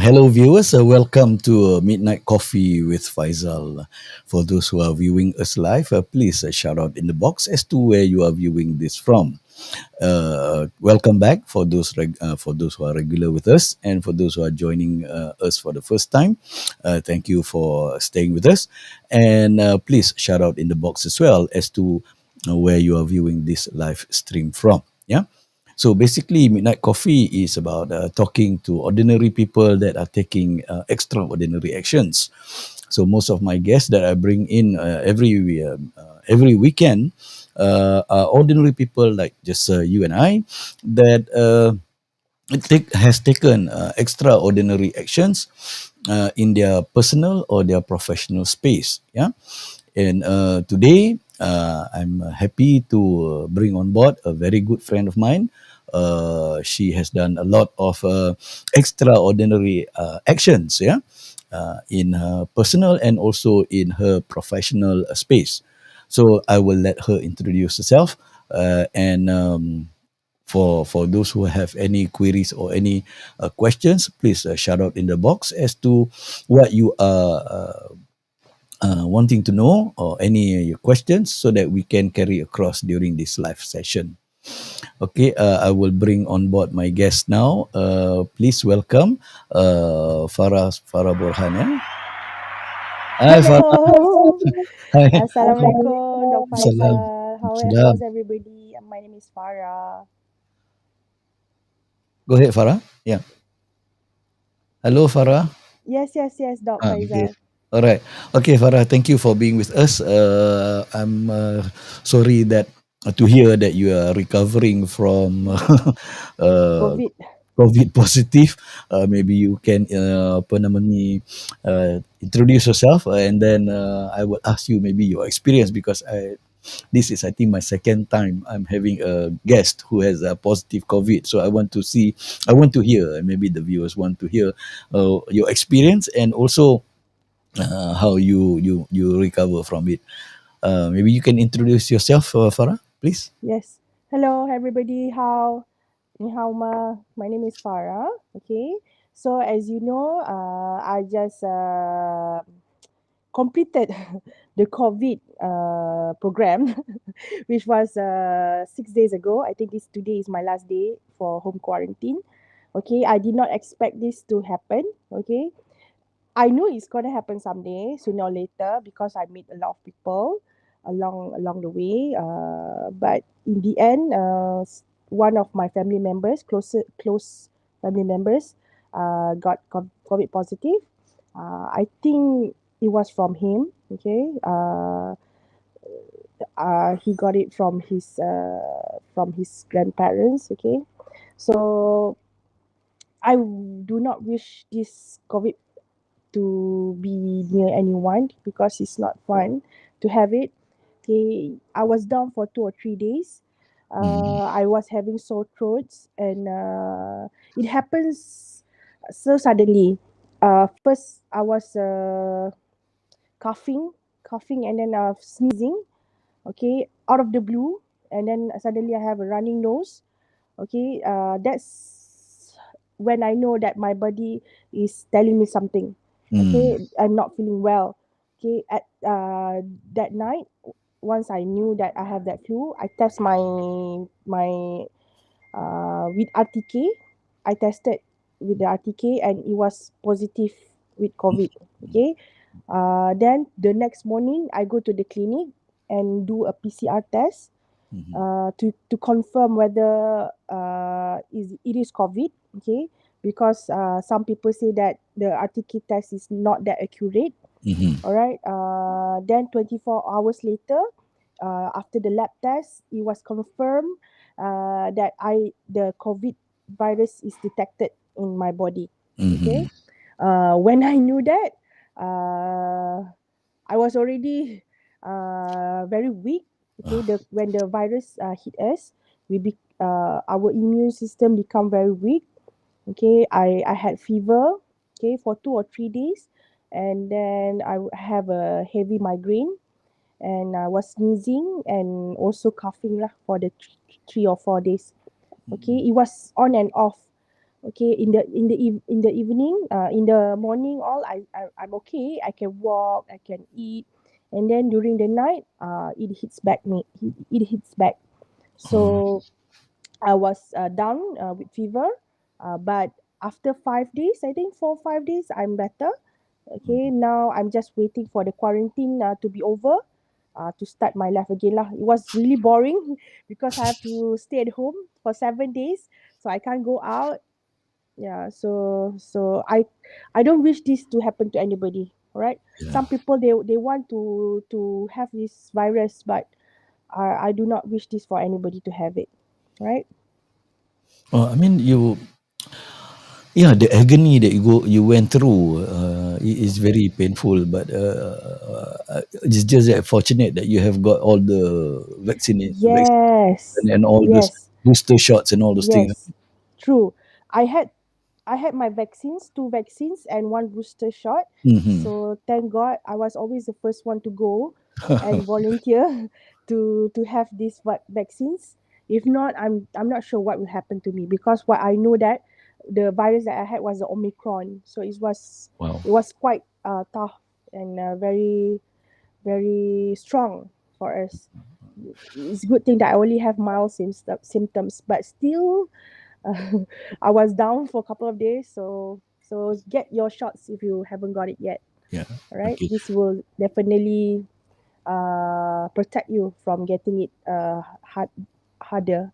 Hello, viewers. Welcome to Midnight Coffee with Faisal. For those who are viewing us live, please shout out in the box as to where you are viewing this from. Welcome back for those who are regular with us, and for those who are joining us for the first time. Thank you for staying with us, and please shout out in the box as well as to where you are viewing this live stream from. Yeah. So basically, Midnight Coffee is about talking to ordinary people that are taking extraordinary actions. So most of my guests that I bring in every weekend are ordinary people like just you and I that has taken extraordinary actions in their personal or their professional space. Yeah, and today I'm happy to bring on board a very good friend of mine. She has done a lot of extraordinary actions, yeah, in her personal and also in her professional space. So I will let her introduce herself, and for those who have any queries or any questions, please shout out in the box as to what you are wanting to know or any questions so that we can carry across during this live session. Okay, I will bring on board my guest now. Please welcome Farah Borhan. Yeah? Hi, Farah. Hello. Hi. Assalamualaikum, Dr. Salam. Faisal. Salam. How's everybody? My name is Farah. Go ahead, Farah. Yeah. Hello, Farah. Yes, Dr. Okay. Faisal. All right. Okay, Farah, thank you for being with us. I'm sorry that to hear that you are recovering from uh, COVID. COVID positive. Maybe you can apa nama ni, introduce yourself, and then I will ask you maybe your experience, because this is I think my second time I'm having a guest who has a positive COVID. So I want to hear, and maybe the viewers want to hear your experience, and also how you recover from it. Maybe you can introduce yourself, Farah, please. Yes. Hello, everybody. Ni hao ma. My name is Farah. Okay. So as you know, I just completed the COVID program, which was 6 days ago. I think today is my last day for home quarantine. Okay, I did not expect this to happen. Okay, I know it's gonna happen someday, sooner or later, because I meet a lot of people along the way. But in the end, one of my family members, close family members, got COVID positive. I think it was from him. Okay. He got it from his grandparents. Okay. So I do not wish this COVID to be near anyone because it's not fun to have it. Okay, I was down for 2 or 3 days. Mm. I was having sore throats, and it happens so suddenly. First, I was coughing, and then sneezing. Okay, out of the blue, and then suddenly I have a running nose. Okay, that's when I know that my body is telling me something. Mm. Okay, I'm not feeling well. Okay, at that night, once I knew that I have that flu, I test my with RTK. I tested with the RTK, and it was positive with COVID. Okay, then the next morning I go to the clinic and do a PCR test Mhm. to confirm whether it is COVID. Okay, because some people say that the RTK test is not that accurate. Mhm. All right. Then 24 hours later, after the lab test, it was confirmed that the COVID virus is detected in my body. Okay. Mhm. When I knew that, I was already very weak. Okay, when the virus hit us, our immune system become very weak. Okay, I had fever, okay, for 2 or 3 days, and then have a heavy migraine, and I was sneezing and also coughing lah for the 3 or 4 days. Okay, it was on and off. Okay, in the evening, in the morning, all I'm okay. I can walk, I can eat, and then during the night, it hits back me. It hits back. Oh, So I was down with fever, but after 5 days, I think 4 or 5 days, I'm better. Okay, now I'm just waiting for the quarantine to be over, to start my life again lah. It was really boring because I have to stay at home for 7 days, so I can't go out. Yeah, so I don't wish this to happen to anybody. All right, yeah. some people they want to have this virus, but I do not wish this for anybody to have it. Right? I mean, yeah, the agony that you went through is very painful, but it's just that fortunate that you have got all the vaccine Yes, and all those yes, booster shots and all those things. yes. True. I had I had my vaccines, 2 vaccines and one booster shot. Hmm. So thank God I was always the first one to go and volunteer to have these vaccines. If not, I'm not sure what will happen to me, because what I know that the virus that I had was the Omicron. So Wow. it was quite tough and very strong for us. It's a good thing that I only have mild symptoms, but still, I was down for a couple of days. So get your shots if you haven't got it yet. Yeah. All right, Okay. this will definitely protect you from getting it harder.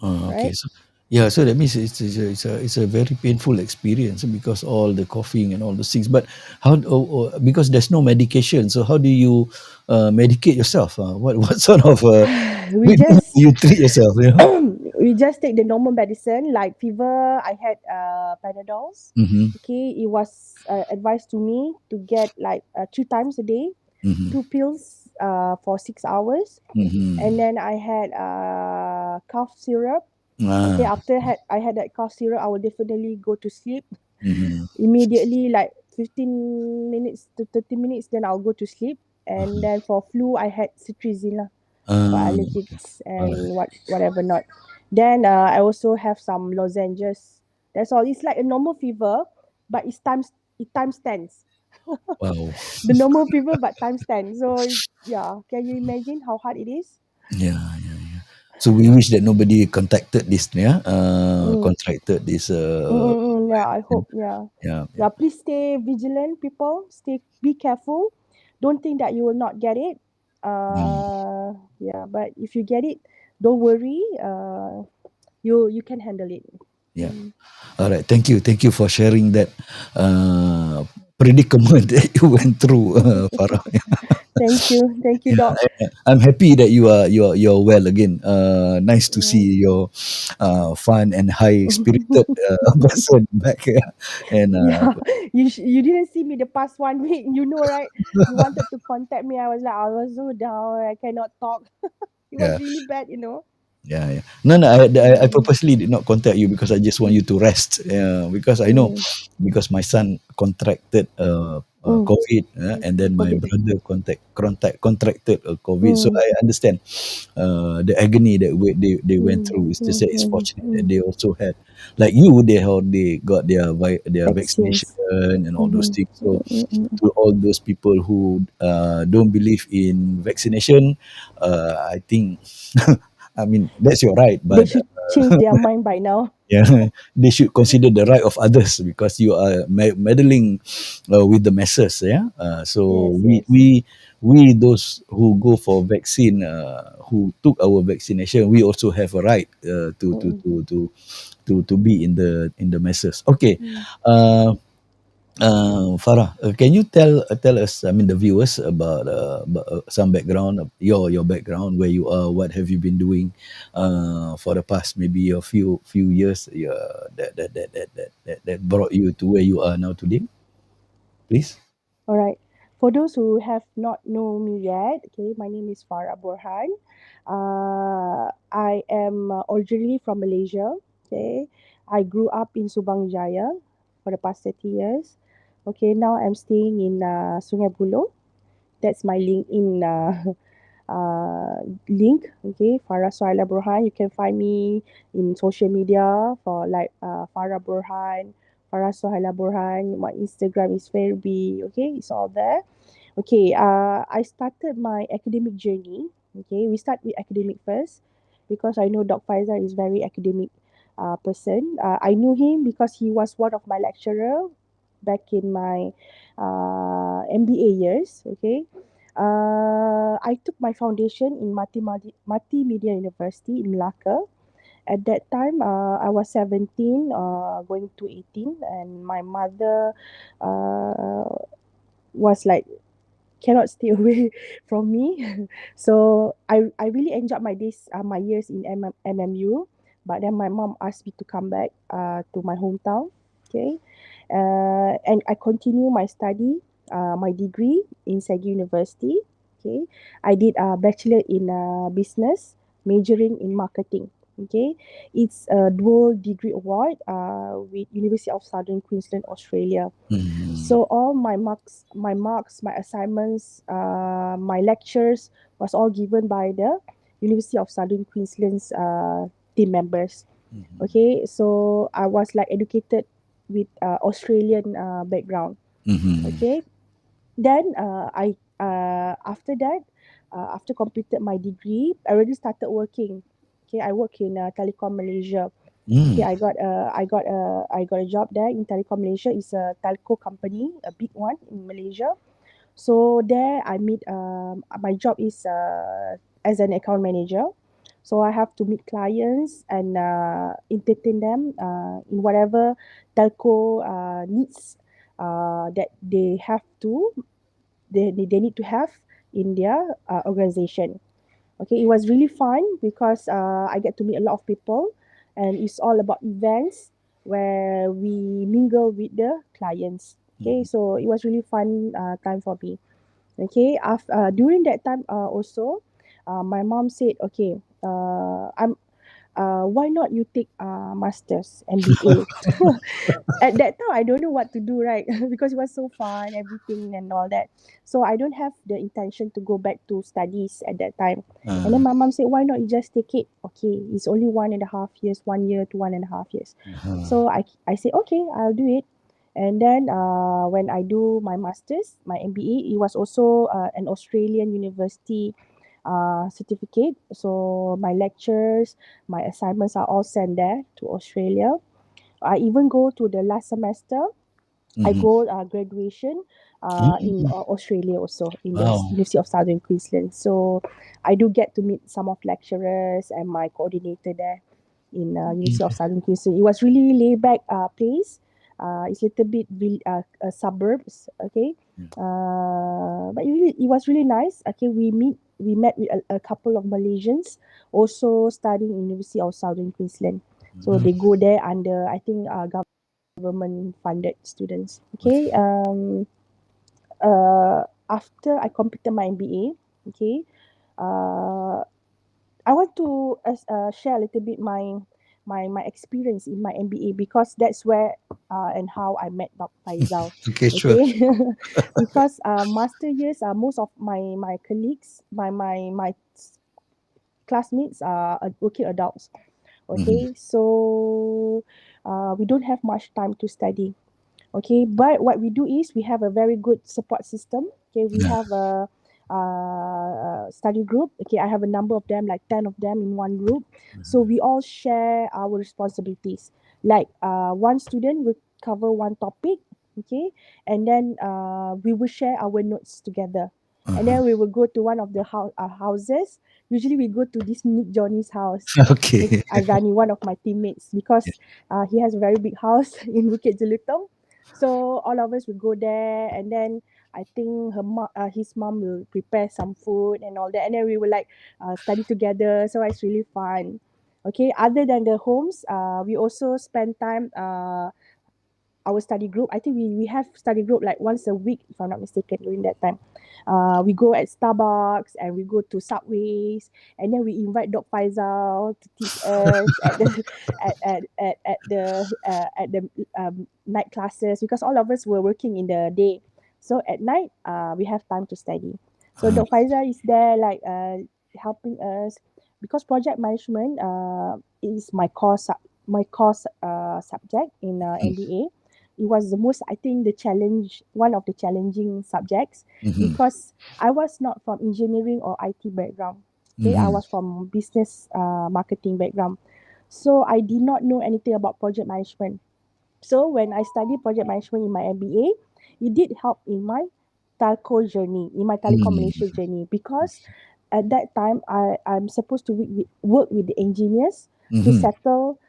Okay. Right? So yeah, so that means it's a very painful experience because all the coughing and all those things. But because there's no medication, so how do you medicate yourself? What sort of we way do just you treat yourself? You know. we just take the normal medicine like fever. I had Panadols. Mm-hmm. Okay, it was advised to me to get like 3 times a day, Mm-hmm. 2 pills for 6 hours, and Mm-hmm. then I had cough syrup. Okay, Ah. after I had that cough syrup, I will definitely go to sleep Mm-hmm. immediately, like 15 minutes to 30 minutes. Then I'll go to sleep. And then for flu, I had cetirizine lah for Ah. allergics All right. and whatever not. Then I also have some lozenges. That's all. It's like a normal fever, but it times tens. Wow. The normal fever, but times 10. So yeah, can you imagine how hard it is? Yeah, yeah, yeah. So we wish that nobody contacted this, yeah, Mm. contracted this. Yeah, I hope. Yeah, Yeah, yeah. yeah. Please stay vigilant, people. Be careful. Don't think that you will not get it. Mm, Yeah. But if you get it, don't worry. You can handle it. yeah. Mm. All right. Thank you for sharing that predicament that you went through, Farah. Thank you, Yeah, Doc. I'm happy that you're well again. Nice to Yeah. see your fun and high spirited person back here. And Yeah, you didn't see me the past 1 week. You know, right? You wanted to contact me. I was so down. I cannot talk. It was yeah. really bad, you know. Yeah, yeah. No, no. I Mm, purposely did not contact you because I just want you to rest. Because I know, mm, because my son contracted mm. COVID, and then my COVID. brother contracted COVID. So Mm, I understand the agony that they went mm, through. It's just mm, that it's mm, fortunate that mm. they also had, like you, they got their vaccination Vaccines. and all those Mm-hmm. things. So Mm-mm. to all those people who don't believe in vaccination, I think, I mean, that's your right, They but should change their mind by now. yeah, they should consider the right of others because you are meddling with the masses. Yeah, so Yes, we yes. we we those who go for vaccine, who took our vaccination, we also have a right Mm-mm. to be in the masses. Okay, Mm. uh, Farah, can you tell us, I mean, the viewers about some background of your background, where you are, what have you been doing for the past maybe a few years, that brought you to where you are now today, please? All right. For those who have not known me yet, okay, my name is Farah Borhan. I am originally from Malaysia. Okay, I grew up in Subang Jaya for the past 30 years. Okay, now I'm staying in Sungai Buloh. That's my LinkedIn link. Okay, Farah Suhaila Borhan. You can find me in social media for like Farah Borhan, Farah Suhaila Borhan. My Instagram is Ferbiey. Okay, it's all there. Okay, I started my academic journey. Okay, we start with academic first because I know Dr. Faisal is very academic person. I knew him because he was one of my lecturer back in my MBA years. Okay, I took my foundation in Multimedia University in Malacca. At that time, I was 17, going to 18, and my mother uh, was like cannot stay away from me. So I really enjoyed my days, my years in MMU. But then my mom asked me to come back to my hometown. Okay, and I continue my study, my degree in Segi University. Okay, I did a bachelor in business, majoring in marketing. Okay, it's a dual degree award with University of Southern Queensland, Australia. Mm-hmm. So all my assignments, my lectures was all given by the University of Southern Queensland's team members. Okay, so I was like educated with Australian background. Mm-hmm. Okay, then I after that, after completed my degree, I already started working. Okay, I work in Telecom Malaysia. Okay, Mm. I got a job there in Telecom Malaysia. It's a telco company, a big one in Malaysia. So there I meet my job is as an account manager. So I have to meet clients and entertain them in whatever telco needs that they need to have in their organization. Okay, it was really fun because I get to meet a lot of people, and it's all about events where we mingle with the clients. Okay, so it was really fun time for me. Okay, during that time also, my mom said, okay, I'm why not you take masters MBA. At that time I don't know what to do, right? Because it was so fun, everything and all that. So I don't have the intention to go back to studies at that time. And then Uh, my mom said, why not you just take it? Okay, it's only 1.5 years, 1 year to 1.5 years. uh, So I said, okay, I'll do it. And then when I do my masters, my MBA, it was also an Australian university certificate. So my lectures, my assignments are all sent there to Australia. I even go to the last semester. I mhm. go graduation in Mm. Australia also in the Wow. University of Southern Queensland. So I do get to meet some of lecturers and my coordinator there in University of Okay. Southern Queensland. It was really laid back place. It's a little bit suburbs. Okay, but it was really nice. Okay, we met with a couple of Malaysians also studying in University of Southern Queensland. So Mhm. they go there under I think government funded students. Okay. Okay. After I completed my MBA, okay, uh, I want to share a little bit my experience in my MBA because that's where and how I met Dr. Faisal. Okay, sure. Okay, because master years, most of my colleagues, my classmates are working adults. Mhm. Okay, so we don't have much time to study. Okay, but what we do is we have a very good support system. Okay, we Yeah. have a study group. Okay, I have a number of them, like 10 of them in one group. So we all share our responsibilities. Like one student will cover one topic. Okay, and then we will share our notes together. And Uh-huh. then we will go to one of the houses. Usually we go to this Nick Johnny's house. Nick Okay. Azani, one of my teammates, Yeah. because he has a very big house in Bukit Jelutong. So all of us will go there, and then I think his mom will prepare some food and all that, and then we will like study together. So it's really fun. Okay. Other than the homes, we also spend time our study group. I think we have study group like once a week, if I'm not mistaken, during that time. We go at Starbucks and we go to Subways, and then we invite Dr. Faisal to teach us at the at the night classes, because all of us were working in the day. So at night, we have time to study. So Uh, Dr. Faisal is there, like helping us, because project management is my course subject in MBA. It was the most, I think, the challenge, one of the challenging subjects, mhm, because I was not from engineering or IT background. Okay, I mhm, was from business marketing background. So I did not know anything about project management. So when I studied project management in my MBA, it did help in my telco journey, in my telecom Malaysia mhm, journey, because at that time I'm supposed to work with the engineers to mhm, settle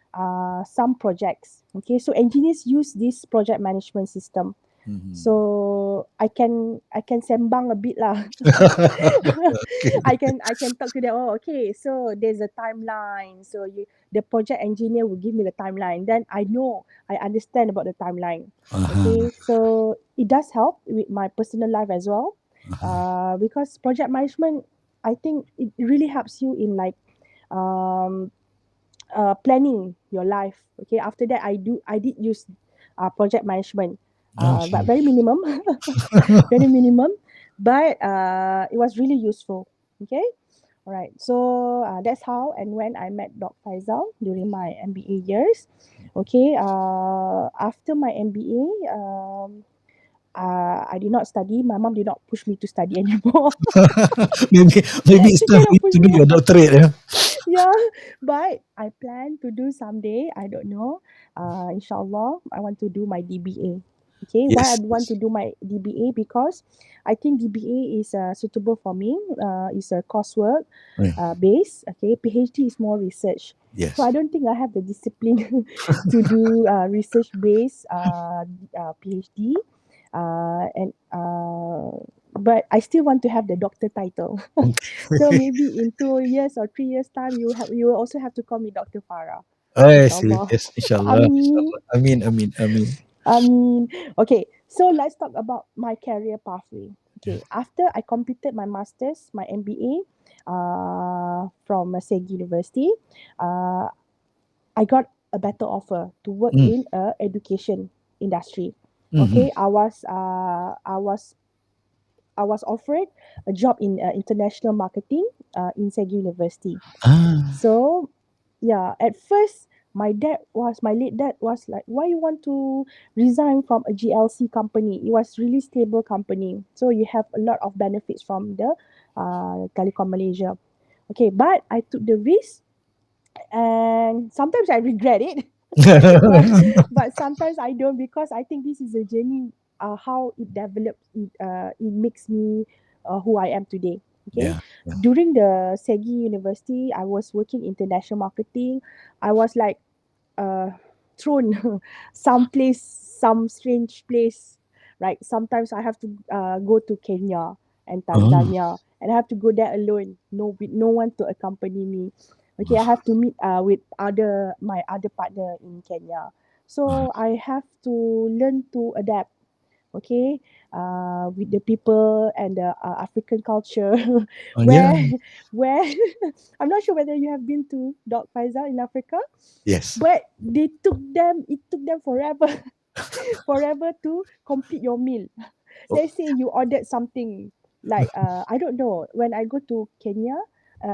some projects. Okay, so engineers use this project management system. mhm. So I can sembang a bit lah. Okay. I can talk to them. Oh, okay. So there's a timeline. So the project engineer will give me the timeline. Then I understand about the timeline. Uh-huh. Okay. So it does help with my personal life as well. Uh-huh. Because project management, I think it really helps you in like um planning your life. Okay. After that, I did use project management, but Okay. very minimum, very minimum. But it was really useful. Okay. All right. So that's how and when I met Doc Faisal during my MBA years. Okay. After my MBA, I did not study. My mom did not push me to study anymore. Maybe it's She time for cannot you push to do me. your doctorate, yeah? Yeah, but I plan to do someday. I don't know. Inshallah, I want to do my DBA. Okay, why I Yes, want yes. to do my DBA? Because I think DBA is suitable for me. It's a coursework Right. base. Okay, PhD is more research. So I Yes. don't think I have the discipline to do research based PhD. And but I still want to have the doctor title. So Okay. maybe in 2 years or 3 years time, you will also have to call me Dr. Farah. I see. Inshallah. Yes, inshallah. Amin. Inshallah. Amin, amin, amin. Amin. Okay, so let's talk about my career pathway. Okay, after I completed my masters, my MBA, from Segi University, uh, I got a better offer to work Mm. in a education industry. Mhm. Okay, I was offered a job in international marketing in Segi University. Ah, So yeah, at first my late dad was like, why you want to resign from a GLC company? It was really stable company. So you have a lot of benefits from the Telecom Malaysia. Okay, but I took the risk, and sometimes I regret it. but but sometimes I don't, because I think this is a journey. How it develops, it makes me who I am today. Okay, yeah, yeah. during the Segi University, I was working international marketing. I was like uh, thrown some strange place. Right, sometimes I have to go to Kenya and Oh, Tanzania, and I have to go there alone, with no one to accompany me. Okay, I have to meet with my other partner in Kenya. So I have to learn to adapt. Okay, with the people and the African culture, oh, yeah. where where I'm not sure whether you have been to Doc Faisal in Africa, Yes. but it took them forever forever to complete your meal. Oh, Let's say you ordered something like I don't know, when I go to Kenya,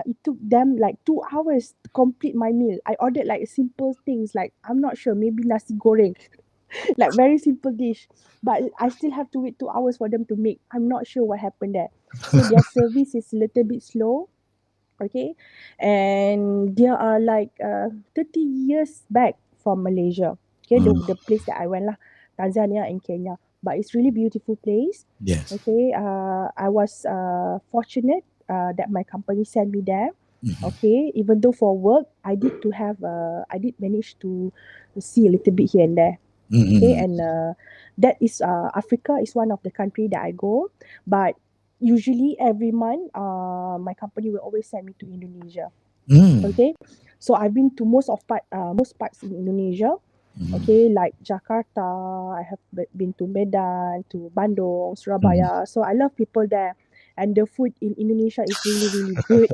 it took them like 2 hours to complete my meal. I ordered like simple things, like I'm not sure, maybe nasi goreng, like very simple dish, but I still have to wait 2 hours for them to make. I'm not sure what happened there. So their service is a little bit slow. Okay, and they are like 30 years back from Malaysia. Okay, the place that I went lah, Tanzania and Kenya, but it's really beautiful place. yes. Okay, I was fortunate that my company sent me there. Mhm. Okay, even though for work, I did manage to see a little bit here and there. Okay, Mhm. and that is Africa is one of the country that I go, but usually every month my company will always send me to Indonesia. Mm. Okay, so I've been to most parts in Indonesia. Mm-hmm. Okay, like Jakarta, I have been to Medan, to Bandung, Mm-hmm. Surabaya. So I love people there. And the food in Indonesia is really, really good.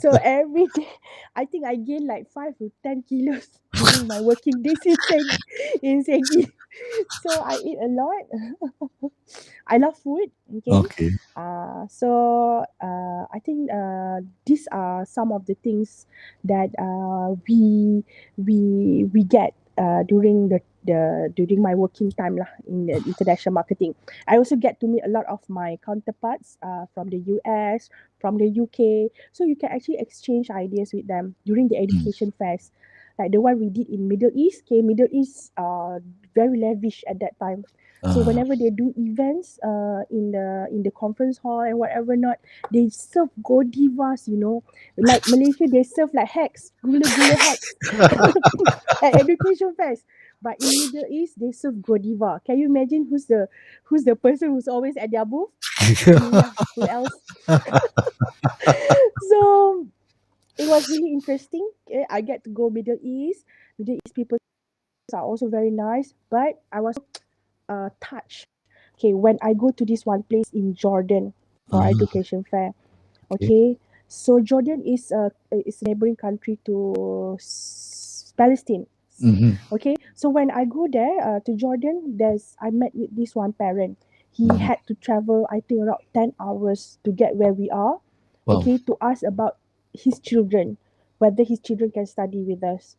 So every day, I think I gained like 5 to 10 kilos during my working days in Segi. So I eat a lot. I love food. Okay. Okay. I think these are some of the things that we get during the during my working time lah in the international marketing. I also get to meet a lot of my counterparts from the US, from the UK. So you can actually exchange ideas with them during the Mm. education fairs. Like the one we did in Middle East. Okay, Middle East very lavish at that time. So Ah. whenever they do events in the conference hall and whatever not, they serve godivas, you know. Like Malaysia, they serve like hacks, gula-gula hacks at education fairs. But in Middle East, they serve godiva. Can you imagine who's the person who's always at their booth? Me lah. Who else? So it was really interesting. Okay, I get to go Middle East. Middle East people are also very nice. But I was touched. Okay, when I go to this one place in Jordan for Ah. education fair. Okay. Okay, so Jordan is a neighboring country to Palestine. Mm-hmm. Okay, so when I go there to Jordan, there's I met with this one parent. He Mm-hmm. had to travel, I think, around 10 hours to get where we are. Wow. Okay, to ask about his children, whether his children can study with us.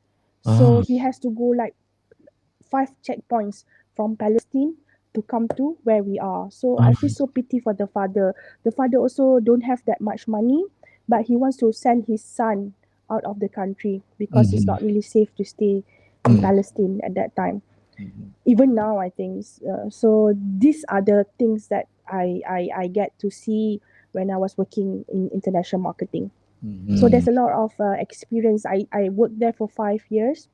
So Ah. he has to go like 5 checkpoints from Palestine to come to where we are. So I feel Ah. so pity for the father. The father also don't have that much money, but he wants to send his son out of the country because it's Mm-hmm. not really safe to stay in Mm. Palestine at that time. Mm-hmm. Even now, I think. So these are the things that I get to see when I was working in international marketing. So Mm-hmm. there's a lot of experience. I worked there for 5 years.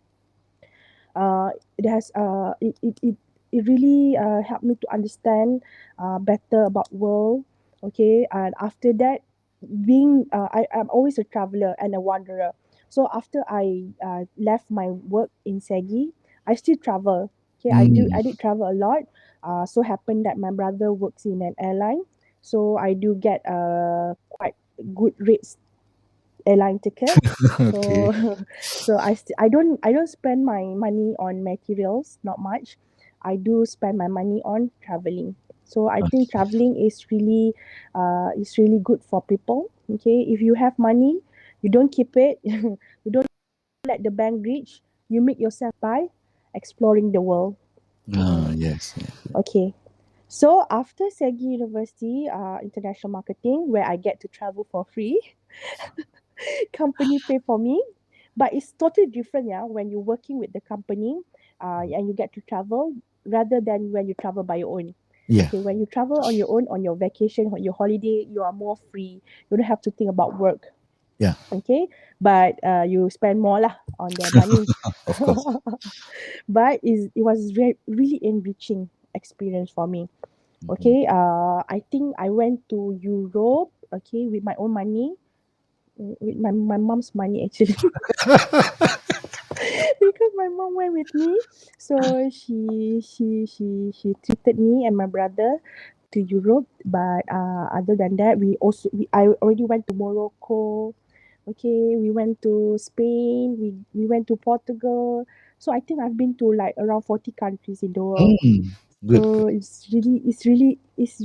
It has it really helped me to understand better about world. Okay, and after that, I'm always a traveler and a wanderer. So after I left my work in Segi, I still travel. Okay, Mm. I did travel a lot. So happened that my brother works in an airline, so I do get quite good rates airline ticket. Okay. So I don't spend my money on materials, not much. I do spend my money on traveling. So I think Okay. traveling is really good for people. Okay, if you have money, you don't keep it. You don't let the bank reach. You make yourself by exploring the world. Ah, Mm. yes, yes. Okay. So after Segi University, international marketing, where I get to travel for free, company pay for me, but it's totally different, yeah, when you're working with the company and you get to travel rather than when you travel by your own. Yeah. Okay, when you travel on your own, on your vacation, on your holiday, you are more free. You don't have to think about work. Yeah. Okay, but you spend more lah on the money. Of course. But it was really enriching experience for me. Mm-hmm. Okay, I think I went to Europe, okay, with my own money, with my mom's money actually. Because my mom went with me, so she treated me and my brother to Europe. But other than that, I already went to Morocco. Okay, we went to Spain. We went to Portugal. So I think I've been to like around 40 countries in the world. Mm. Good, good. So it's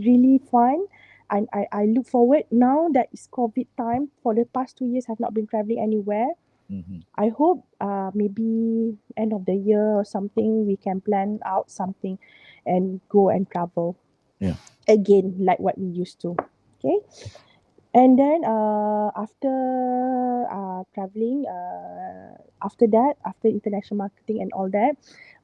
really fun. And I look forward now that it's COVID time. For the past 2 years, I've not been traveling anywhere. Mm-hmm. I hope maybe end of the year or something we can plan out something and go and travel Yeah. again like what we used to. Okay. And then after traveling, after that, after international marketing and all that,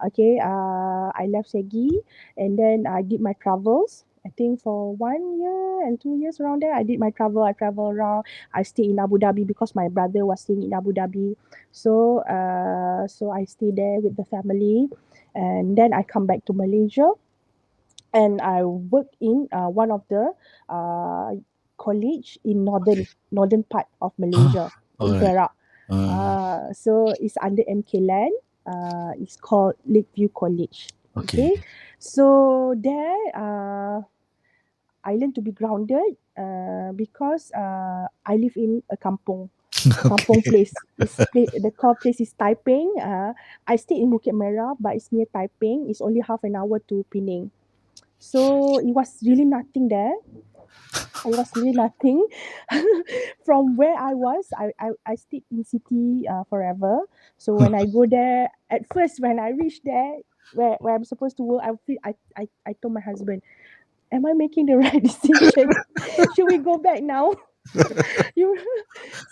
okay, I left Segi and then I did my travels. I think for 1 year and 2 years around there, I did my travel. I travel around. I stay in Abu Dhabi because my brother was staying in Abu Dhabi. So I stay there with the family, and then I come back to Malaysia and I worked in one of the uh, college in Okay. northern part of Ah, Malaysia all in right. Perak. Uh, So it's under MK Land. It's called Lakeview College. Okay. Okay, so there I learned to be grounded because I live in a kampung Okay. place. The core place is Taiping. I stay in Bukit Merah, but it's near Taiping. It's only half an hour to Penang. So it was really nothing there. It was really nothing. From where I was, I stayed in city forever. So when I go there, at first when I reached there, where I'm supposed to work, I told my husband, am I making the right decision? Should we go back now? you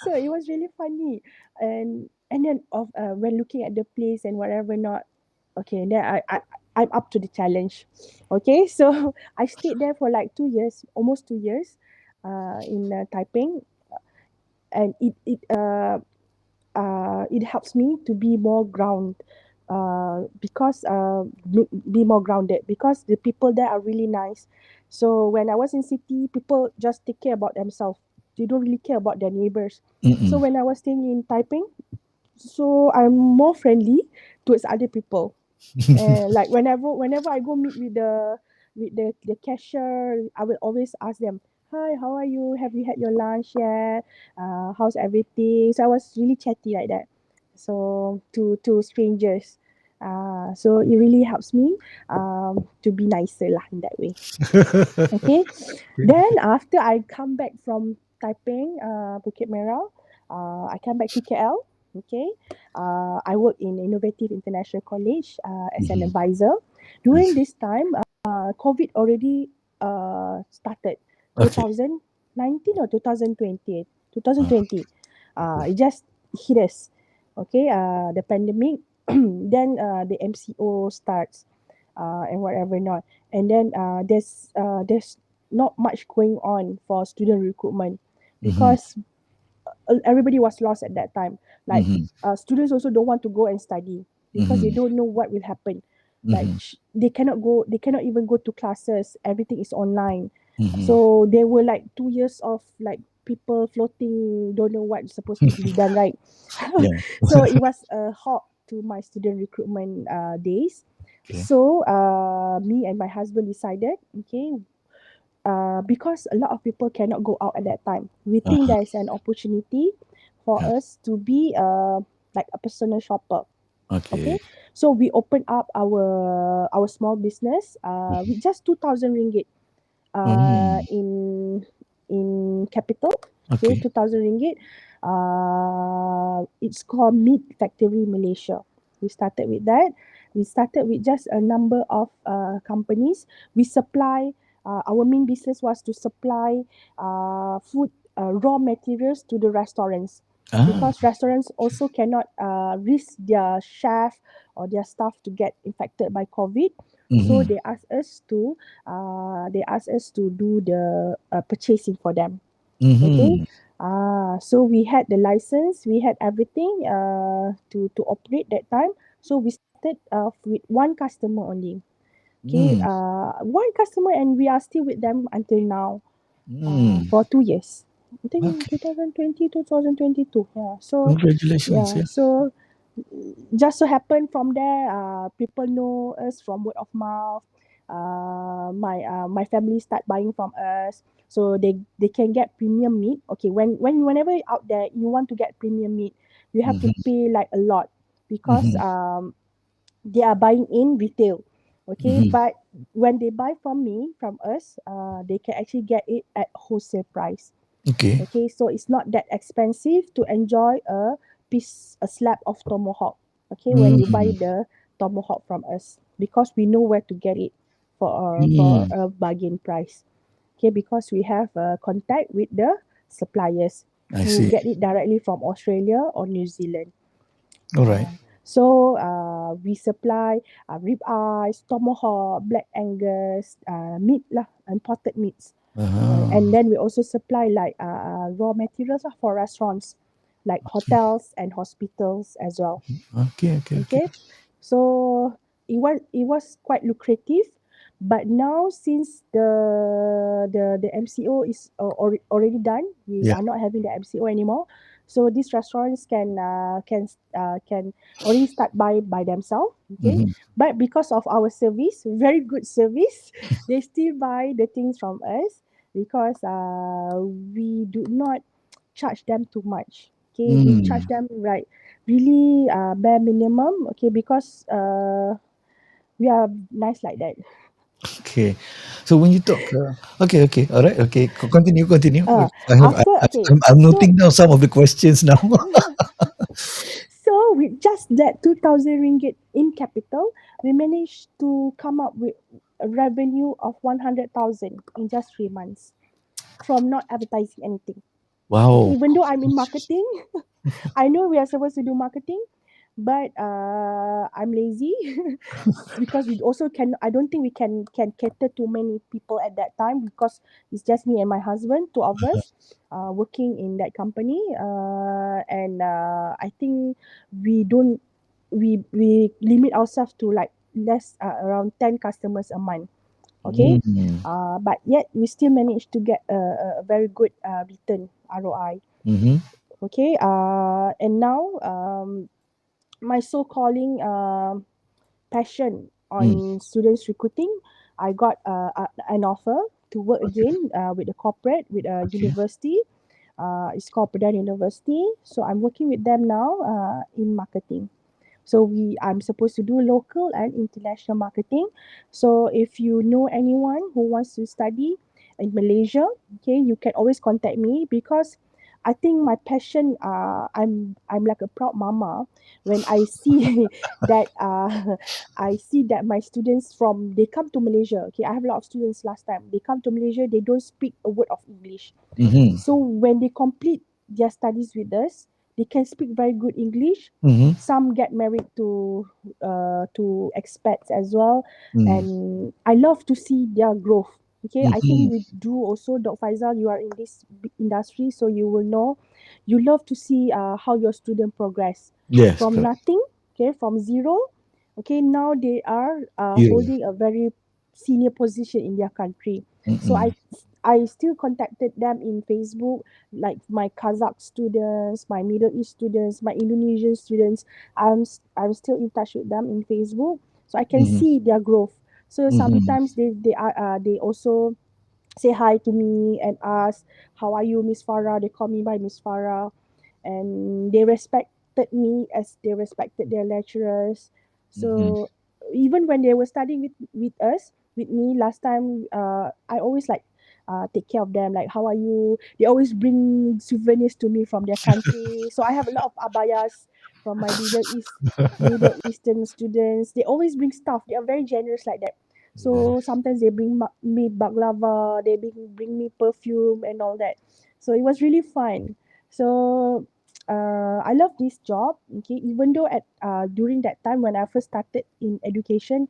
So it was really funny. And then when looking at the place and whatever not, okay, and then I'm up to the challenge. Okay, so I stayed there for like 2 years, almost 2 years, in Taiping. And it helps me to be more because be more grounded, because the people there are really nice. So when I was in city, people just take care about themselves. They don't really care about their neighbors. So Mm-mm. when I was staying in Taiping, so I'm more friendly towards other people. Like whenever I go meet with the cashier, I will always ask them, "Hi, how are you? Have you had your lunch yet? How's everything?" So I was really chatty like that. So to strangers, so it really helps me to be nicer lah in that way. Okay, then after I come back from Taiping, Bukit Merah, I come back to KL. Okay, I work in Innovative International College as an Mhm. advisor. I During see. this time, COVID already started, Okay. 2019 or 2020. Uh, 2020, okay. it just hit us. Okay, the pandemic, then the MCO starts, and whatever not, and then there's not much going on for student recruitment Mm-hmm. because everybody was lost at that time. Like Mm-hmm. students also don't want to go and study because they Mm-hmm. don't know what will happen. Like Mm-hmm. they cannot even go to classes. Everything is online. Mm-hmm. So there were like 2 years of like people floating, don't know what's supposed to be done, right? Yeah. So it was a halt to my student recruitment days. Okay. So me and my husband decided, okay, because a lot of people cannot go out at that time. We think Uh-huh. there is an opportunity for Yeah. us to be like a personal shopper. Okay. Okay, so we opened up our small business with just 2,000 ringgit Mm. in capital. Okay, Okay. 2,000 ringgit. It's called Meat Factory Malaysia. We started with that. We started with just a number of companies. We supply. Our main business was to supply food, raw materials to the restaurants, Ah. because restaurants also cannot risk their chef or their staff to get infected by COVID. So Mm-hmm. they ask us to do the purchasing for them. Okay. Mm-hmm. So we had the license, we had everything to operate that time. So we started with one customer only. Okay, Mm. one customer, and we are still with them until now, Mm. for 2 years. I think Okay. 2020, 2022. Yeah. So Congratulations. yeah. Yeah. So just so happen from there, people know us from word of mouth. My family start buying from us, so they can get premium meat. Okay, whenever out there you want to get premium meat, you have to Mm-hmm. pay like a lot, because Mm-hmm. they are buying in retail. Okay, Mm-hmm. but when they buy from us, they can actually get it at wholesale price. Okay. Okay, so it's not that expensive to enjoy a slab of tomahawk. Okay, when you buy Mm. the tomahawk from us, because we know where to get it for Mm. a bargain price. Okay, because we have contact with the suppliers I who see. get it directly from Australia or New Zealand. All right. So we supply rib eyes, tomahawk, black Angus, meat lah, imported meats. Uh-huh. And then we also supply like raw materials lah for restaurants, like Okay. hotels and hospitals as well. Okay. Okay. Okay. Okay, so it was quite lucrative, but now since the MCO is already done, we Yeah. are not having the MCO anymore. So these restaurants can only start by themselves. Okay, Mm-hmm. but because of our service, very good service, they still buy the things from us because we do not charge them too much. Okay, we charge Mm. them right really bare minimum. Okay, because we are nice like that. Okay. So when you talk, okay, all right, okay, continue. Uh, I have, after okay, I'm so noting down some of the questions now. so with just that 2,000 ringgit in capital, we managed to come up with a revenue of 100,000 in just 3 months from not advertising anything. Okay, Wow. even though I'm in marketing, I know we are supposed to do marketing, but I'm lazy because we also can. I don't think we can cater to many people at that time because it's just me and my husband, two of us, working in that company. And I think we don't we limit ourselves to like less around 10 customers a month. Okay, Mm. but yet we still managed to get a very good return ROI. Mm-hmm. Okay, and now my so calling passion Mm. on students recruiting, I got an offer to work Okay. again with a corporate, with a Okay. university. It's called Pedan University. So I'm working with them now in marketing. So I'm supposed to do local and international marketing. So if you know anyone who wants to study in Malaysia, okay, you can always contact me because I think my passion. I'm like a proud mama when I see that I see that my students from they come to Malaysia. Okay, I have a lot of students last time. They come to Malaysia. They don't speak a word of English. Mm-hmm. So when they complete their studies with us, they can speak very good English. Mm-hmm. Some get married to expats as well, Mm. and I love to see their growth. Okay, I think Mm-hmm. you do also, Dr. Faisal. You are in this industry, so you will know. You love to see how your student progress Yes, from correct. nothing. Okay, from zero. Okay, now they are Hero. holding a very senior position in their country. So Mm-mm. I still contacted them in Facebook, like my Kazakh students, my Middle East students, my Indonesian students. I'm still in touch with them in Facebook, so I can Mm-hmm. see their growth. So Mm-hmm. sometimes they also say hi to me and ask, "How are you, Miss Farah?" They call me by Miss Farah, and they respected me as they respected their lecturers. Mm-hmm. So even when they were studying with us with me last time, I always like take care of them. Like, how are you? They always bring souvenirs to me from their country. So I have a lot of abayas from my Middle Eastern students. They always bring stuff. They are very generous like that. So sometimes they bring me baklava, they bring me perfume and all that. So it was really fun. So I love this job. Okay, even though at during that time when I first started in education,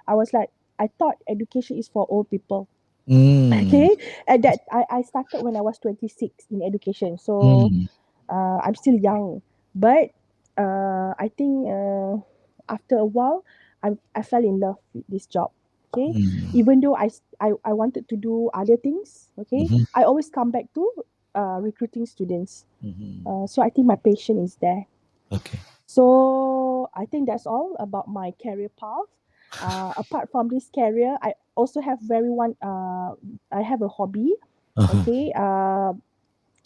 I was like, I thought education is for old people. Mm. Okay, at that I started when I was 26 in education. So Mm. I'm still young, but I think after a while, I fell in love with this job. Okay, Mm. even though I wanted to do other things. Okay, Mm-hmm. I always come back to recruiting students. Mm-hmm. So I think my passion is there. Okay. So I think that's all about my career path. Apart from this career, I also have very one. I have a hobby. Uh-huh. Okay.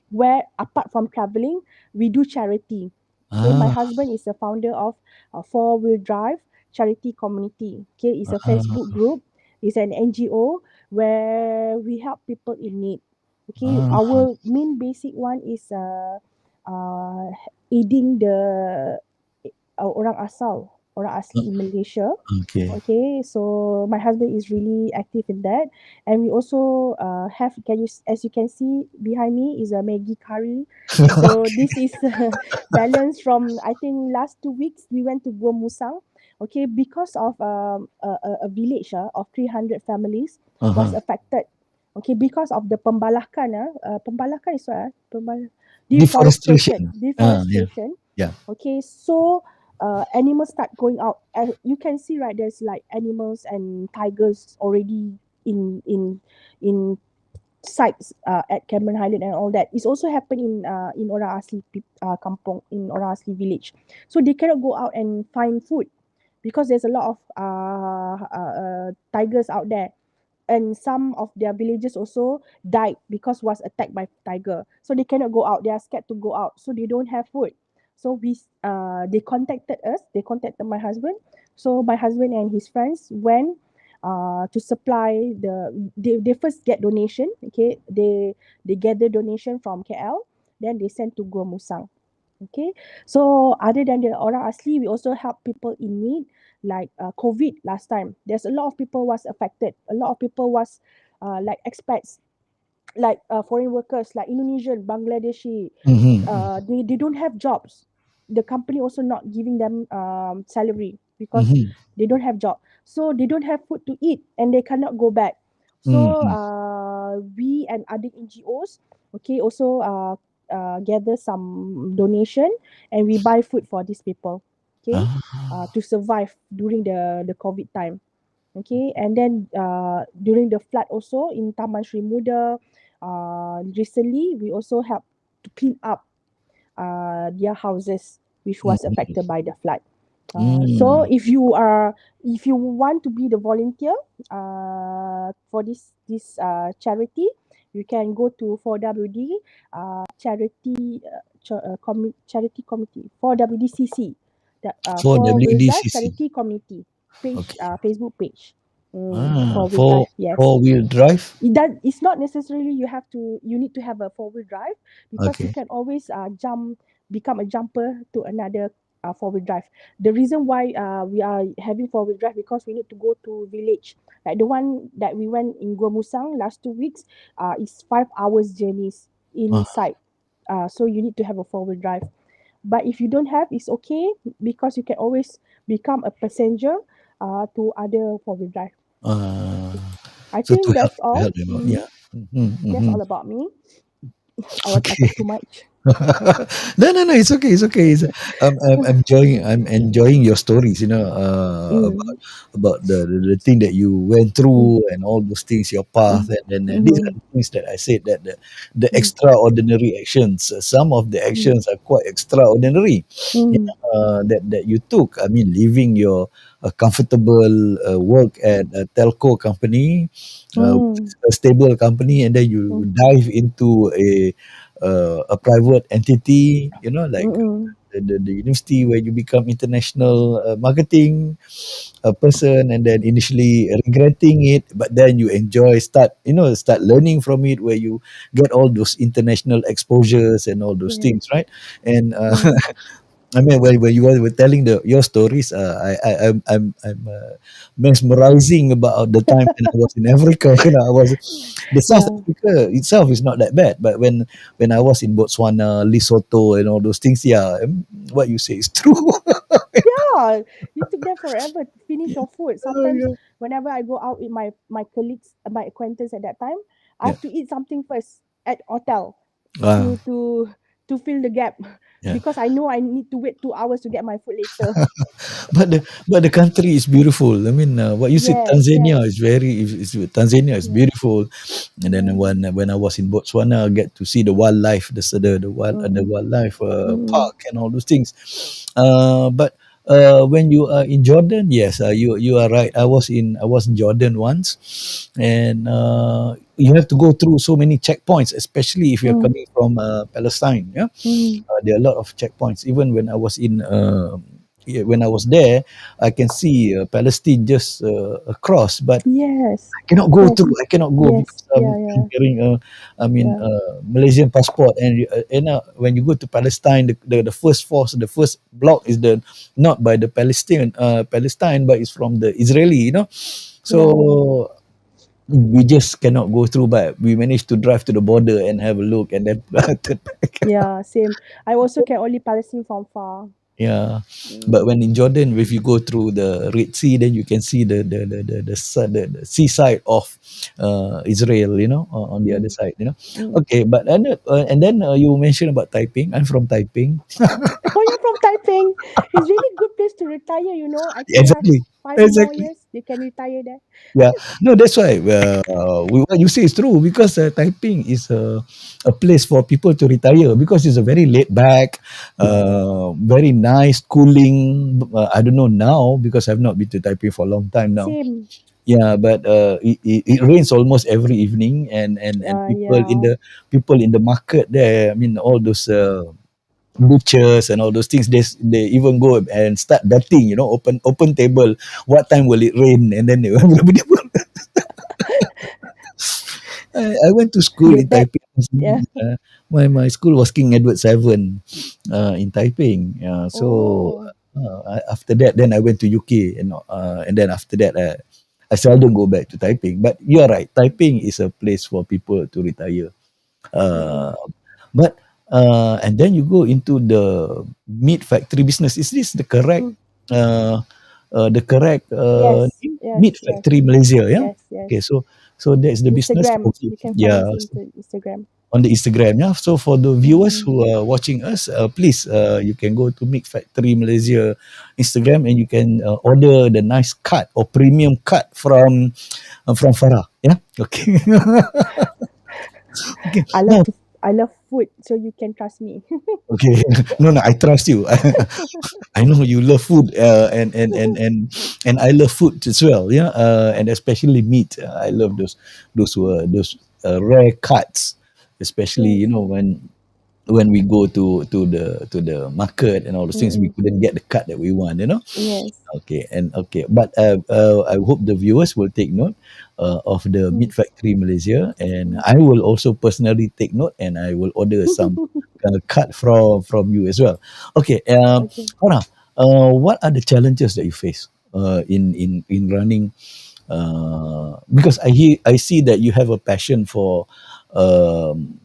Where apart from traveling, we do charity. Okay, my Ah. husband is the founder of a four-wheel drive charity community. Okay, it's a Facebook Ah. group. It's an NGO where we help people in need. Okay, Ah. our main basic one is uh, aiding the orang asal, orang asli in Malaysia. Okay. Okay, so my husband is really active in that, and we also have as you can see behind me is a Maggi curry. So Okay. this is balance from I think last 2 weeks we went to Gua Musang. Okay, because of a village of 300 families was Uh-huh. affected. Okay, because of the pembalakan. Pembalakan is what? Deforestation. Deforestation. Ah, yeah. Deforestation. Yeah. Okay, so animals start going out. You can see right there's like animals and tigers already in sites at Cameron Highland and all that. It's also happened in Orang Asli kampung, in Orang Asli village. So they cannot go out and find food because there's a lot of tigers out there, and some of their villages also died because was attacked by tiger. So they cannot go out. They are scared to go out. So they don't have food. So they contacted us. They contacted my husband. So my husband and his friends went to supply they first get donation. Okay, they gather donation from KL. Then they send to Gua Musang. Okay, so other than the orang asli, we also help people in need, like COVID last time. There's a lot of people was affected. A lot of people was like expats, like foreign workers, like Indonesian, Bangladeshi. Mm-hmm. They don't have jobs. The company also not giving them salary because Mm-hmm. they don't have job. So they don't have food to eat and they cannot go back. So Mm-hmm. we and other NGOs, okay, also gather some donation and we buy food for these people, okay, Ah. to survive during the COVID time. Okay, and then during the flood also in Taman Sri Muda, recently we also help to clean up their houses which was Mm-hmm. affected by the flood. So Mm. if you want to be the volunteer for this charity, you can go to 4WD charity committee 4WDCC, the For Four Wheel Drive WDCC. Charity Committee page, Okay. Facebook page. Ah, Four Wheel Drive, yes. four-wheel drive. It's not necessarily you need to have a four wheel drive, because you Okay. can always become a jumper to another four wheel drive. The reason why we are having four wheel drive, because we need to go to village, like the one that we went in Gua Musang last 2 weeks. Is 5 hours journeys Ah, inside, so you need to have a four wheel drive. But if you don't have, it's okay, because you can always become a passenger to other four wheel drive. ah. I So think that's to all. help them out. Yeah. Mm-hmm, That's mm-hmm. all about me. I Okay. talk too much. No, no, no. It's okay. It's okay. I'm enjoying. I'm enjoying your stories. Mm. About the thing that you went Mm. through and all those things, your path, Mm. and then these are Mm. the things that I said, that the Mm. extraordinary actions. Some of the Mm. actions are quite extraordinary. Mm. That you took. I mean, leaving your comfortable work at a telco company, Mm. a stable company, and then you Mm. dive into a private entity. Like Mm. the university, where you become international marketing a person, and then initially regretting it, but then you start learning from it, where you get all those international exposures and all those Yes. things, right? And Mm. I mean, when you were telling your stories, I'm mesmerizing about the time when I was in Africa. I was the South Yeah. Africa itself is not that bad, but when I was in Botswana, Lesotho, and all those things, yeah, what you say is true. Yeah. You took them forever to finish Yeah, your food. Sometimes yeah, whenever I go out with my colleagues, my acquaintance at that time, I yeah. have to eat something first at hotel Wow, to to to fill the gap, yeah. because I know I need to wait 2 hours to get my food later. But the country is beautiful. I mean, what you said, Yes. Tanzania Yes. Tanzania is Yeah. beautiful. And then Mm. when I was in Botswana, I get to see the wildlife, the Mm. wildlife Mm. park and all those things. But when you are in Jordan, yes, you are right. I was in Jordan once, and you have to go through so many checkpoints, especially if you're Mm. coming from Palestine. Yeah, Mm. there are a lot of checkpoints. Even when I was there, I can see Palestine just across, but Yes. I cannot go Yes. through. I cannot go Yes. because Yeah. I'm Yeah. carrying Yeah. Malaysian passport, and when you go to Palestine, the first force, the first block is the not by the Palestine, but it's from the Israeli. Yeah. So we just cannot go through, but we managed to drive to the border and have a look, and then turn back. Yeah. Same. I also can only Palestine from far. Yeah, but Mm. when in Jordan, if you go through the Red Sea, then you can see the seaside of Israel. On the other Mm. side. Mm. Okay, but and then you mentioned about Taiping. I'm from Taiping. Oh, you're from Taiping. It's really good place to retire. I think I have Exactly, 5 more exactly, years. You can retire there. Yeah, no, that's why. What you say is true because typing is a place for people to retire because it's a very laid back, very nice, cooling. I don't know now because I've not been to Taipei for a long time now. Same. Yeah, but it rains almost every evening, and Yeah. people in the market there. I mean, all those. Butchers and all those things they even go and start betting, open table, what time will it rain, and then they I went to school They in bet. Taipei. Yeah. My school was King Edward VII in Taipei. So Oh. after that, then I went to UK, and then after that, I seldom go back to Taipei. But you're right, Taipei is a place for people to retire. Mm-mm. Uh, but and then you go into the meat factory business. Is this Mm. uh, the correct Yes. name? Yes. Meat Yes. factory Malaysia? Yeah. Yes. Okay, Yes. so that's the business. Instagram. Okay, You can find yeah, us into Instagram. on the Instagram. Yeah. So for the viewers Mm-mm. who are watching us, please you can go to Meat Factory Malaysia Instagram and you can order the nice cut or premium cut from Farah. Yeah. Okay. Okay. I love Now, to. I love food, so you can trust me. okay. No, no, I trust you. I know you love food, and I love food as well. Yeah, and especially meat. I love those rare cuts, especially Yes. when we go to the market and all those things, we Mm-mm. couldn't get the cut that we want. Yes. Okay, but I hope the viewers will take note of the Meat Mm. Factory Malaysia, and Mm. I will also personally take note, and I will order some cut from you as well. Okay, Okay. Farah, what are the challenges that you face in running? Because I see that you have a passion for um,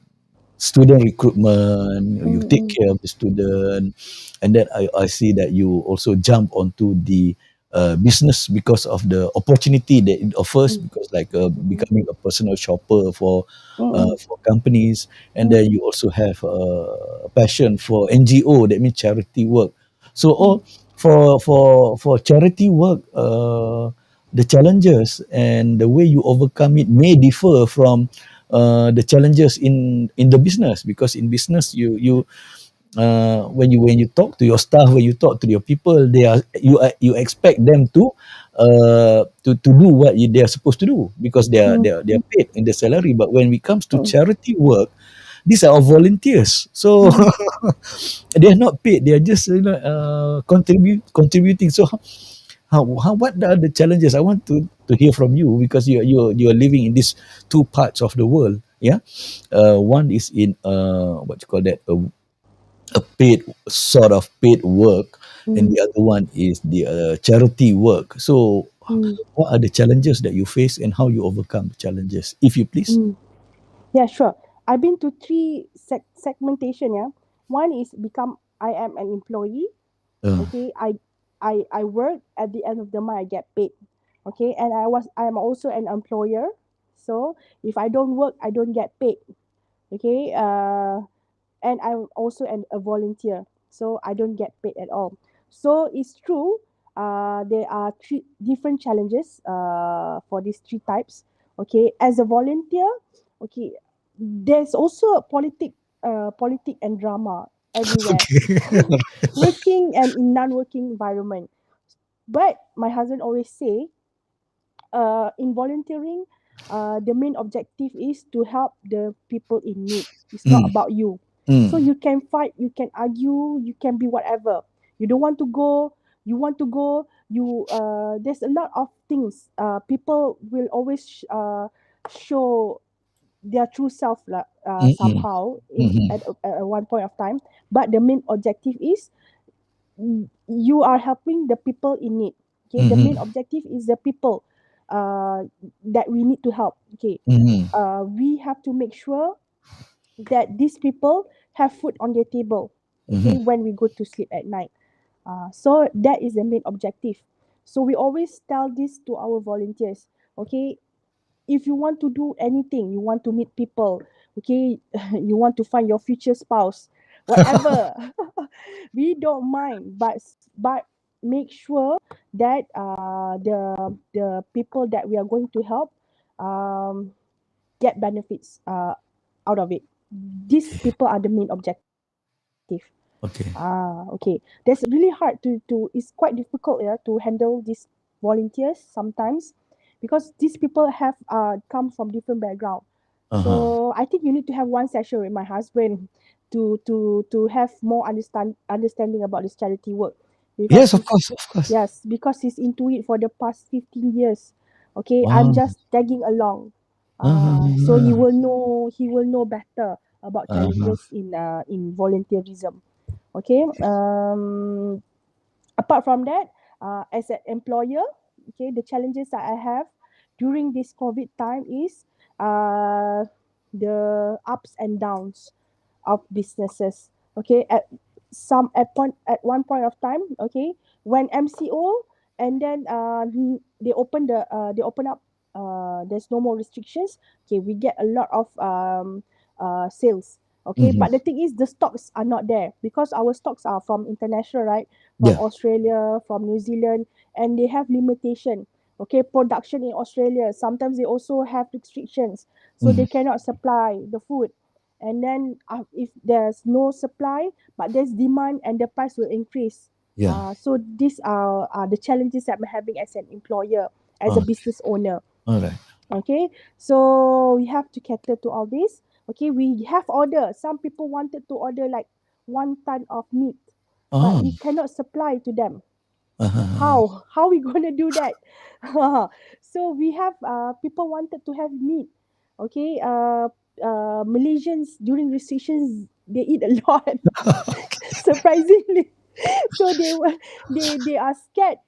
student recruitment, you take Mm-mm. care of the student, and then I see that you also jump onto the business because of the opportunity that it offers, Mm. because like Mm-mm. becoming a personal shopper Mm-mm. for companies, and then Mm. you also have a passion for NGO, that means charity work. So Mm. all for charity work, the challenges and the way you overcome it may differ from the challenges in the business, because in business when you talk to your staff, when you talk to your people, you expect them to do what they are supposed to do, because Mm. they are paid in the salary. But when it comes to Mm. charity work, these are all volunteers, so Mm. they are not paid, they are just contributing. So how what are the challenges? I want to hear from you, because you are living in these two parts of the world. Yeah, one is in what you call that, a paid, sort of paid work, and Mm. the other one is the charity work. So Mm. what are the challenges that you face, and how you overcome the challenges, if you please? Mm. Yeah, sure. I've been to three segmentation. Yeah, one is become. I am an employee. uh, Okay, I work at the end of the month. I get paid. Okay, and I am also an employer. So if I don't work, I don't get paid. Okay. And I'm also a volunteer, so I don't get paid at all. So it's true. There are three different challenges for these three types. Okay, as a volunteer, okay, there's also politic and drama everywhere, okay. working and in non-working environment. But my husband always say, in volunteering, the main objective is to help the people in need. It's not Mm, about you. So mm, you can fight, you can argue, you can be whatever. You don't want to go, you want to go. There's a lot of things. People will always show their true self, mm, mm, somehow mm, at one point of time. But the main objective is, you are helping the people in need. Okay, the main mm, objective is the people uh, that we need to help. Okay, mm, we have to make sure that these people have food on their table. Okay, mm, when we go to sleep at night. So that is the main objective. So we always tell this to our volunteers. Okay, if you want to do anything, you want to meet people, okay, you want to find your future spouse, whatever, we don't mind. But make sure that the people that we are going to help um, get benefits out of it. These Okay. people are the main objective. Okay. Okay. That's really hard to it's quite difficult, yeah, to handle these volunteers sometimes because these people have come from different background. Uh-huh. So I think you need to have one session with my husband to have more understanding about this charity work because Yes, of he's course, of course. yes, because he's into it for the past 15 years. Okay, I'm Wow. just tagging along. So Uh-huh. he will know better about Uh-huh. challenges in volunteerism. Okay. Apart from that, as an employer, okay, the challenges that I have during this COVID time is uh, the ups and downs of businesses. Okay, at one point of time, okay, when MCO and then they open up. There's no more restrictions. Okay, we get a lot of sales. Okay, Mm-hmm. but the thing is, the stocks are not there because our stocks are from international, right? From Yeah. Australia, from New Zealand, and they have limitation. Okay, production in Australia. Sometimes they also have restrictions, so Mm-hmm. they cannot supply the food. And then if there's no supply, but there's demand, and the price will increase. Yeah. So these are the challenges that I'm having as an employer, as a Oh, business owner. all right. Okay, so we have to cater to all this. Okay, we have order. Some people wanted to order like 1 ton of meat, but Oh. we cannot supply to them. Uh-huh. How we gonna do that? So we have people wanted to have meat. Okay, Malaysians during restrictions they eat a lot, surprisingly. So they are scared.